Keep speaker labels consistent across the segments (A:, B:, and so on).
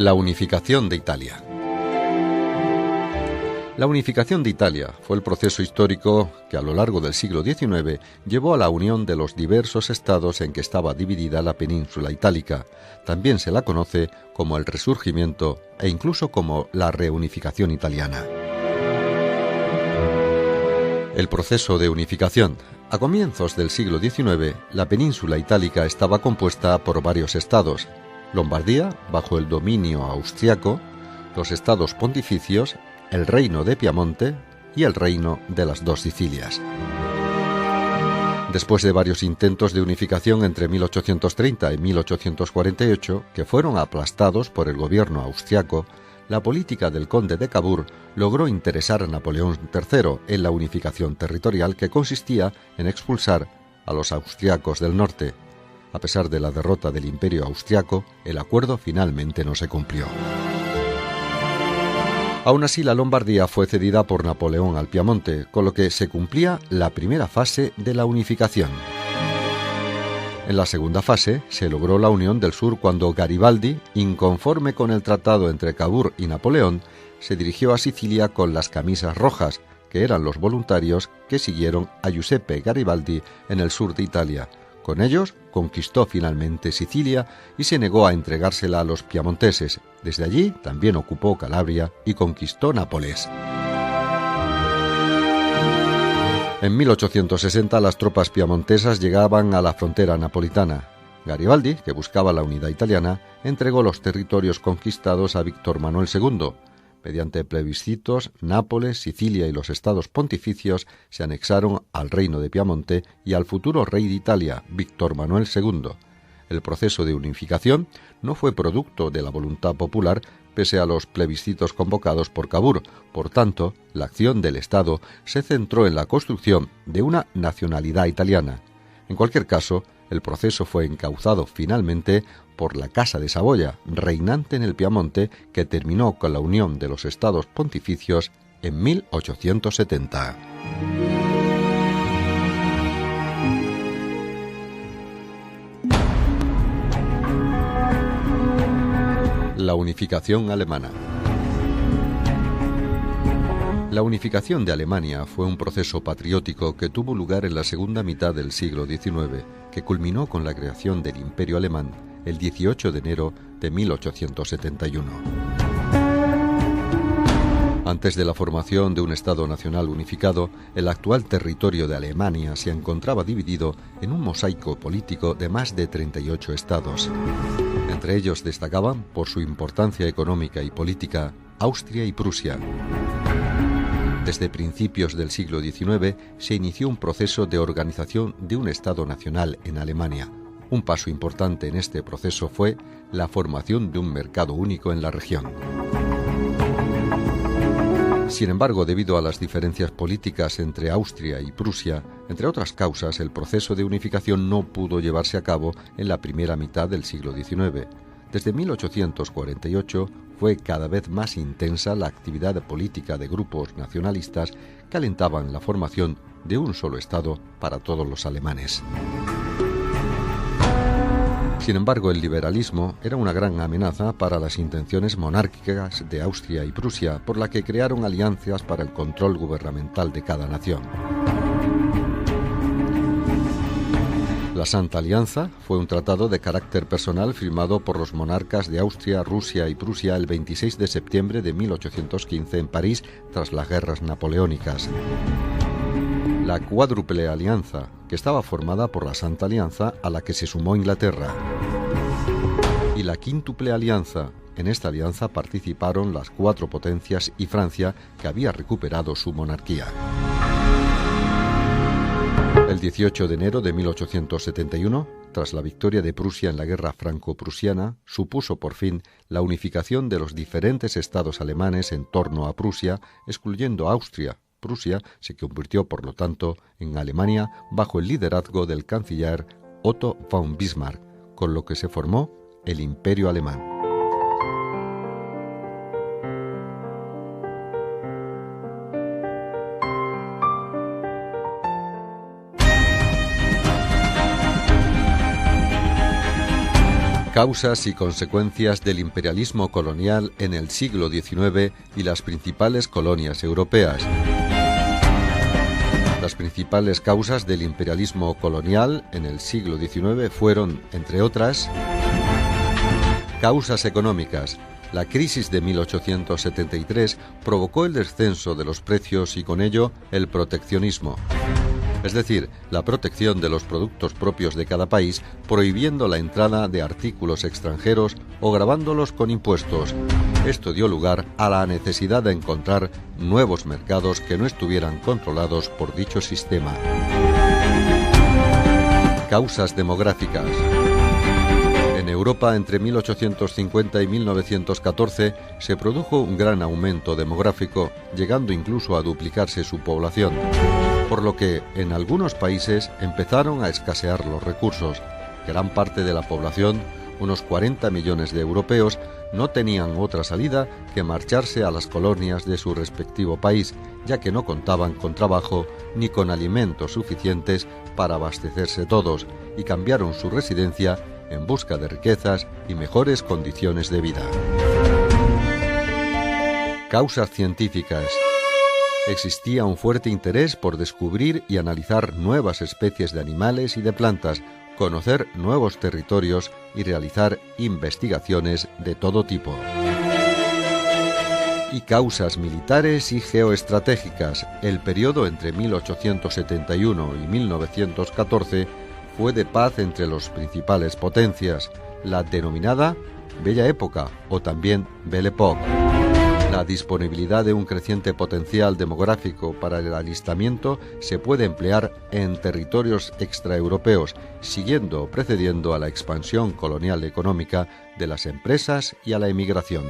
A: La unificación de Italia. La unificación de Italia fue el proceso histórico que a lo largo del siglo XIX llevó a la unión de los diversos estados en que estaba dividida la península itálica. También se la conoce como el Resurgimiento e incluso como la reunificación italiana. El proceso de unificación. A comienzos del siglo XIX, la península itálica estaba compuesta por varios estados: Lombardía, bajo el dominio austriaco, los estados pontificios, el Reino de Piamonte y el Reino de las Dos Sicilias. Después de varios intentos de unificación entre 1830 y 1848, que fueron aplastados por el gobierno austriaco, la política del conde de Cavour logró interesar a Napoleón III en la unificación territorial, que consistía en expulsar a los austriacos del norte. A pesar de la derrota del Imperio austriaco, el acuerdo finalmente no se cumplió. Aún así, la Lombardía fue cedida por Napoleón al Piamonte, con lo que se cumplía la primera fase de la unificación. En la segunda fase se logró la unión del sur cuando Garibaldi, inconforme con el tratado entre Cavour y Napoleón, se dirigió a Sicilia con las camisas rojas, que eran los voluntarios que siguieron a Giuseppe Garibaldi en el sur de Italia. Con ellos conquistó finalmente Sicilia y se negó a entregársela a los piamonteses. Desde allí también ocupó Calabria y conquistó Nápoles. En 1860 las tropas piamontesas llegaban a la frontera napolitana. Garibaldi, que buscaba la unidad italiana, entregó los territorios conquistados a Víctor Manuel II. Mediante plebiscitos, Nápoles, Sicilia y los estados pontificios se anexaron al Reino de Piamonte y al futuro rey de Italia, Víctor Manuel II. El proceso de unificación no fue producto de la voluntad popular, pese a los plebiscitos convocados por Cavour. Por tanto, la acción del Estado se centró en la construcción de una nacionalidad italiana. En cualquier caso, el proceso fue encauzado finalmente por la Casa de Saboya, reinante en el Piamonte, que terminó con la unión de los estados pontificios en 1870. La unificación alemana. La unificación de Alemania fue un proceso patriótico que tuvo lugar en la segunda mitad del siglo XIX, que culminó con la creación del Imperio Alemán el 18 de enero de 1871. Antes de la formación de un Estado nacional unificado, el actual territorio de Alemania se encontraba dividido en un mosaico político de más de 38 estados. Entre ellos destacaban, por su importancia económica y política, Austria y Prusia. Desde principios del siglo XIX se inició un proceso de organización de un Estado nacional en Alemania. Un paso importante en este proceso fue la formación de un mercado único en la región. Sin embargo, debido a las diferencias políticas entre Austria y Prusia, entre otras causas, el proceso de unificación no pudo llevarse a cabo en la primera mitad del siglo XIX. Desde 1848 fue cada vez más intensa la actividad política de grupos nacionalistas que alentaban la formación de un solo Estado para todos los alemanes. Sin embargo, el liberalismo era una gran amenaza para las intenciones monárquicas de Austria y Prusia, por la que crearon alianzas para el control gubernamental de cada nación. La Santa Alianza fue un tratado de carácter personal firmado por los monarcas de Austria, Rusia y Prusia el 26 de septiembre de 1815 en París, tras las guerras napoleónicas. La Cuádruple Alianza, que estaba formada por la Santa Alianza, a la que se sumó Inglaterra. Y la Quíntuple Alianza. En esta alianza participaron las 4 potencias y Francia, que había recuperado su monarquía. El 18 de enero de 1871, tras la victoria de Prusia en la guerra franco-prusiana, supuso por fin la unificación de los diferentes estados alemanes en torno a Prusia, excluyendo a Austria. Prusia se convirtió, por lo tanto, en Alemania bajo el liderazgo del canciller Otto von Bismarck, con lo que se formó el Imperio Alemán. Causas y consecuencias del imperialismo colonial en el siglo XIX y las principales colonias europeas. Las principales causas del imperialismo colonial en el siglo XIX fueron, entre otras, causas económicas. La crisis de 1873 provocó el descenso de los precios y con ello el proteccionismo, es decir, la protección de los productos propios de cada país, prohibiendo la entrada de artículos extranjeros o gravándolos con impuestos. Esto dio lugar a la necesidad de encontrar nuevos mercados que no estuvieran controlados por dicho sistema. Causas demográficas. En Europa, entre 1850 y 1914, se produjo un gran aumento demográfico, llegando incluso a duplicarse su población, por lo que en algunos países empezaron a escasear los recursos. Gran parte de la población, unos 40 millones de europeos, no tenían otra salida que marcharse a las colonias de su respectivo país, ya que no contaban con trabajo ni con alimentos suficientes para abastecerse todos, y cambiaron su residencia en busca de riquezas y mejores condiciones de vida. Causas científicas. Existía un fuerte interés por descubrir y analizar nuevas especies de animales y de plantas, conocer nuevos territorios y realizar investigaciones de todo tipo. Y causas militares y geoestratégicas. El periodo entre 1871 y 1914 fue de paz entre las principales potencias, la denominada Bella Época o también Belle Époque. La disponibilidad de un creciente potencial demográfico para el alistamiento se puede emplear en territorios extraeuropeos, siguiendo o precediendo a la expansión colonial económica de las empresas y a la emigración.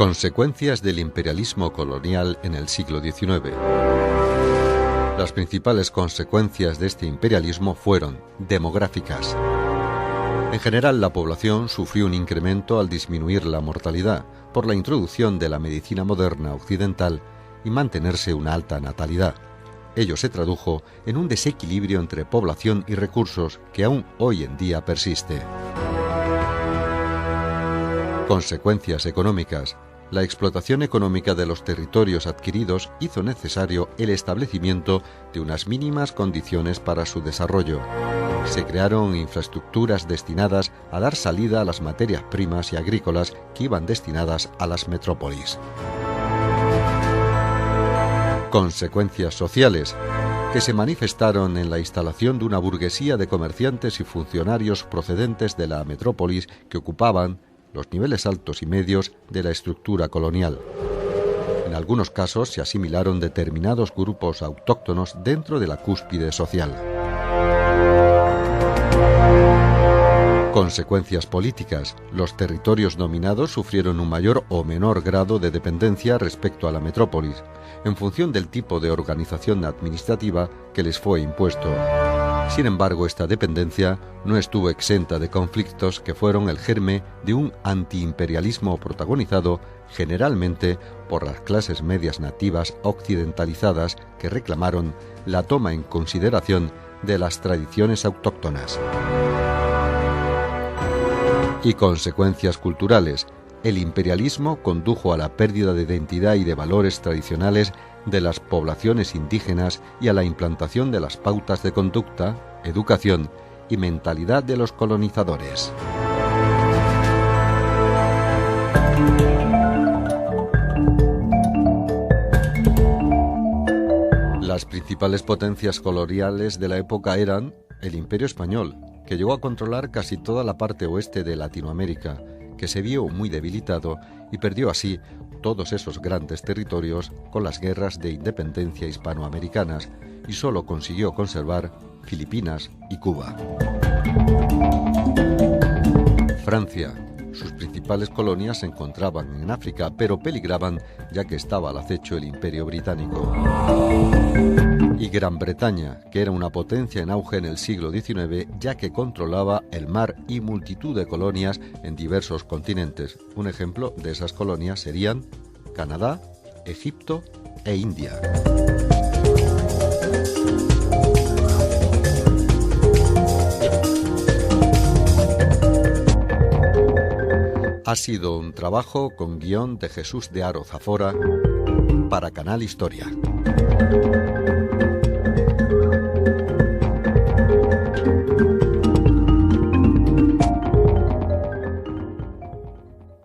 A: Consecuencias del imperialismo colonial en el siglo XIX. Las principales consecuencias de este imperialismo fueron demográficas. En general, la población sufrió un incremento al disminuir la mortalidad por la introducción de la medicina moderna occidental y mantenerse una alta natalidad. Ello se tradujo en un desequilibrio entre población y recursos que aún hoy en día persiste. Consecuencias económicas. La explotación económica de los territorios adquiridos hizo necesario el establecimiento de unas mínimas condiciones para su desarrollo. Se crearon infraestructuras destinadas a dar salida a las materias primas y agrícolas que iban destinadas a las metrópolis. Consecuencias sociales, que se manifestaron en la instalación de una burguesía de comerciantes y funcionarios procedentes de la metrópolis que ocupaban los niveles altos y medios de la estructura colonial. En algunos casos se asimilaron determinados grupos autóctonos dentro de la cúspide social. Consecuencias políticas. Los territorios dominados sufrieron un mayor o menor grado de dependencia respecto a la metrópolis, en función del tipo de organización administrativa que les fue impuesto. Sin embargo, esta dependencia no estuvo exenta de conflictos que fueron el germen de un antiimperialismo protagonizado generalmente por las clases medias nativas occidentalizadas que reclamaron la toma en consideración de las tradiciones autóctonas. Y consecuencias culturales. El imperialismo condujo a la pérdida de identidad y de valores tradicionales de las poblaciones indígenas y a la implantación de las pautas de conducta, educación y mentalidad de los colonizadores. Las principales potencias coloniales de la época eran el Imperio Español, que llegó a controlar casi toda la parte oeste de Latinoamérica, que se vio muy debilitado y perdió así todos esos grandes territorios con las guerras de independencia hispanoamericanas y solo consiguió conservar Filipinas y Cuba. Francia. Sus principales colonias se encontraban en África, pero peligraban ya que estaba al acecho el Imperio Británico. Y Gran Bretaña, que era una potencia en auge en el siglo XIX, ya que controlaba el mar y multitud de colonias en diversos continentes. Un ejemplo de esas colonias serían Canadá, Egipto e India. Ha sido un trabajo con guión de Jesús de Haro Zafora para Canal Historia.